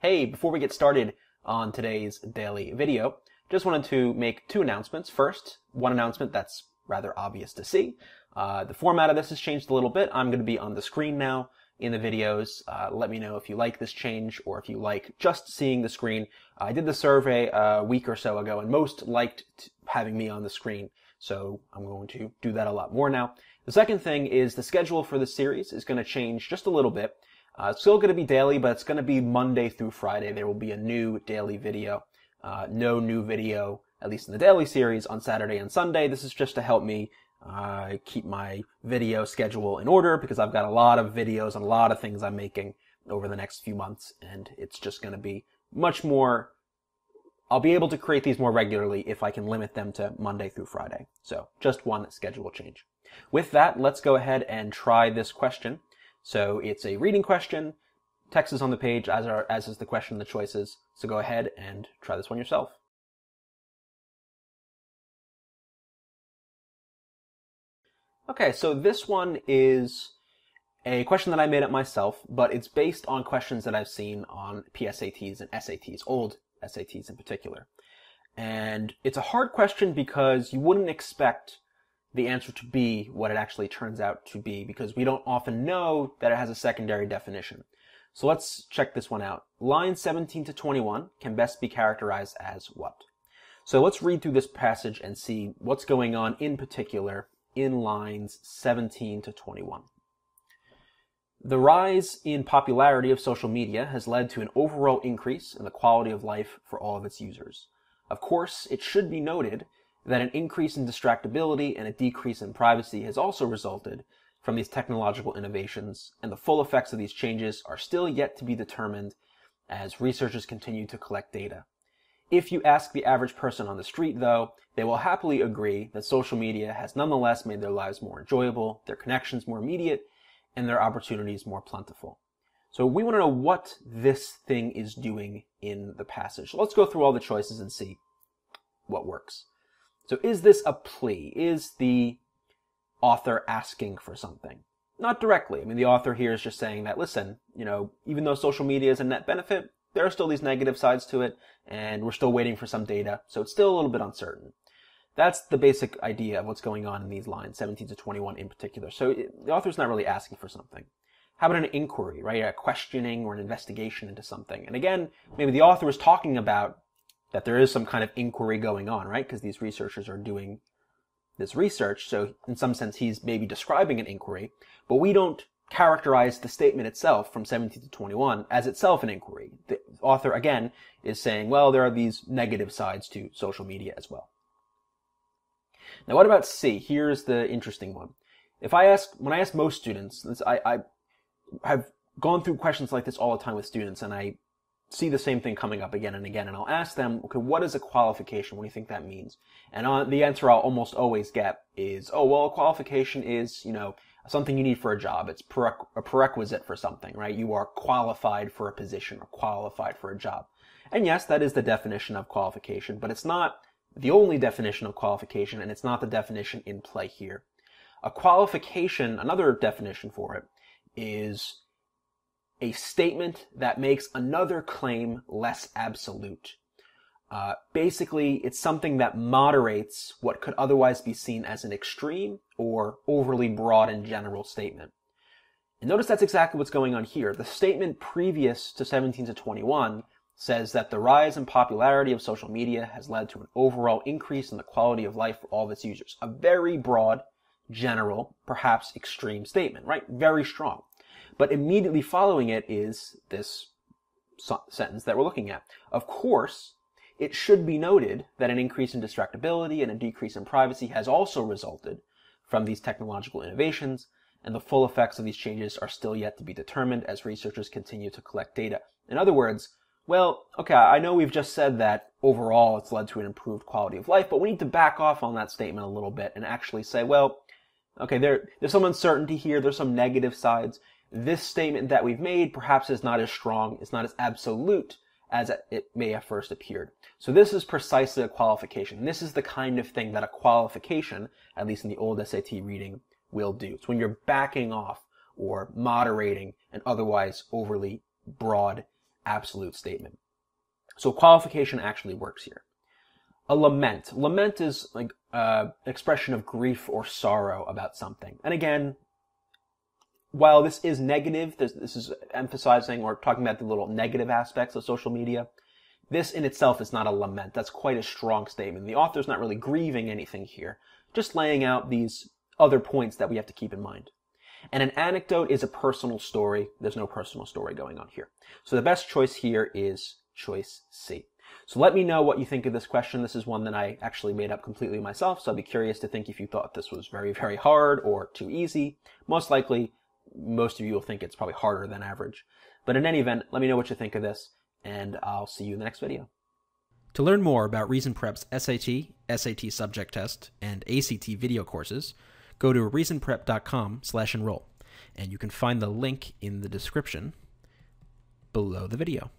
Hey, before we get started on today's daily video, just wanted to make two announcements. First, one announcement that's rather obvious to see. The format of this has changed a little bit. I'm going to be on the screen now in the videos. Let me know if you like this change or if you like just seeing the screen. I did the survey a week or so ago and most liked having me on the screen, so I'm going to do that a lot more now. The second thing is the schedule for the series is going to change just a little bit. It's still going to be daily, but it's going to be Monday through Friday. There will be a new daily video. No new video, at least in the daily series, on Saturday and Sunday. This is just to help me keep my video schedule in order, because I've got a lot of videos and a lot of things I'm making over the next few months, and it's just going to be much more. I'll be able to create these more regularly if I can limit them to Monday through Friday. So just one schedule change. With that, let's go ahead and try this question. So it's a reading question. Text is on the page, as is the question and the choices. So go ahead and try this one yourself. Okay, so this one is a question that I made up myself, but it's based on questions that I've seen on PSATs and SATs, old SATs in particular. And it's a hard question because you wouldn't expect the answer to be what it actually turns out to be, because we don't often know that it has a secondary definition. So let's check this one out. Lines 17 to 21 can best be characterized as what? So let's read through this passage and see what's going on in particular in lines 17 to 21. The rise in popularity of social media has led to an overall increase in the quality of life for all of its users. Of course, it should be noted that an increase in distractibility and a decrease in privacy has also resulted from these technological innovations, and the full effects of these changes are still yet to be determined as researchers continue to collect data. If you ask the average person on the street, though, they will happily agree that social media has nonetheless made their lives more enjoyable, their connections more immediate, and their opportunities more plentiful. So we want to know what this thing is doing in the passage. So let's go through all the choices and see what works. So is this a plea? Is the author asking for something? Not directly. I mean, the author here is just saying that, listen, even though social media is a net benefit, there are still these negative sides to it, and we're still waiting for some data, so it's still a little bit uncertain. That's the basic idea of what's going on in these lines, 17 to 21 in particular. So the author's not really asking for something. How about an inquiry, right? A questioning or an investigation into something? And again, maybe the author is talking about that there is some kind of inquiry going on, right? Because these researchers are doing this research, so in some sense he's maybe describing an inquiry, but we don't characterize the statement itself from 17 to 21 as itself an inquiry. The author, again, is saying, well, there are these negative sides to social media as well. Now, what about C? Here's the interesting one. When I ask most students, I have gone through questions like this all the time with students, and I see the same thing coming up again and again, and I'll ask them, okay, what is a qualification? What do you think that means? And the answer I'll almost always get is, oh, well, a qualification is, something you need for a job. It's a prerequisite for something, right? You are qualified for a position or qualified for a job. And yes, that is the definition of qualification, but it's not the only definition of qualification, and it's not the definition in play here. A qualification, another definition for it, is a statement that makes another claim less absolute. Basically, it's something that moderates what could otherwise be seen as an extreme or overly broad and general statement. And notice that's exactly what's going on here. The statement previous to 17 to 21 says that the rise in popularity of social media has led to an overall increase in the quality of life for all of its users. A very broad, general, perhaps extreme statement, right? Very strong. But immediately following it is this sentence that we're looking at. Of course, it should be noted that an increase in distractibility and a decrease in privacy has also resulted from these technological innovations, and the full effects of these changes are still yet to be determined as researchers continue to collect data. In other words, well, okay, I know we've just said that overall it's led to an improved quality of life, but we need to back off on that statement a little bit and actually say, well, okay, there's some uncertainty here, there's some negative sides. This statement that we've made perhaps is not as strong, it's not as absolute as it may have first appeared. So this is precisely a qualification. This is the kind of thing that a qualification, at least in the old SAT reading, will do. It's when you're backing off or moderating an otherwise overly broad absolute statement. So qualification actually works here. A lament. Lament is like expression of grief or sorrow about something. And again, while this is negative, this is emphasizing or talking about the little negative aspects of social media, this in itself is not a lament. That's quite a strong statement. The author's not really grieving anything here, just laying out these other points that we have to keep in mind. And an anecdote is a personal story. There's no personal story going on here. So the best choice here is choice C. So let me know what you think of this question. This is one that I actually made up completely myself, so I'd be curious to think if you thought this was very, very hard or too easy. Most likely, most of you will think it's probably harder than average. But in any event, let me know what you think of this, and I'll see you in the next video. To learn more about Reason Prep's SAT, SAT subject test, and ACT video courses, go to reasonprep.com/enroll, and you can find the link in the description below the video.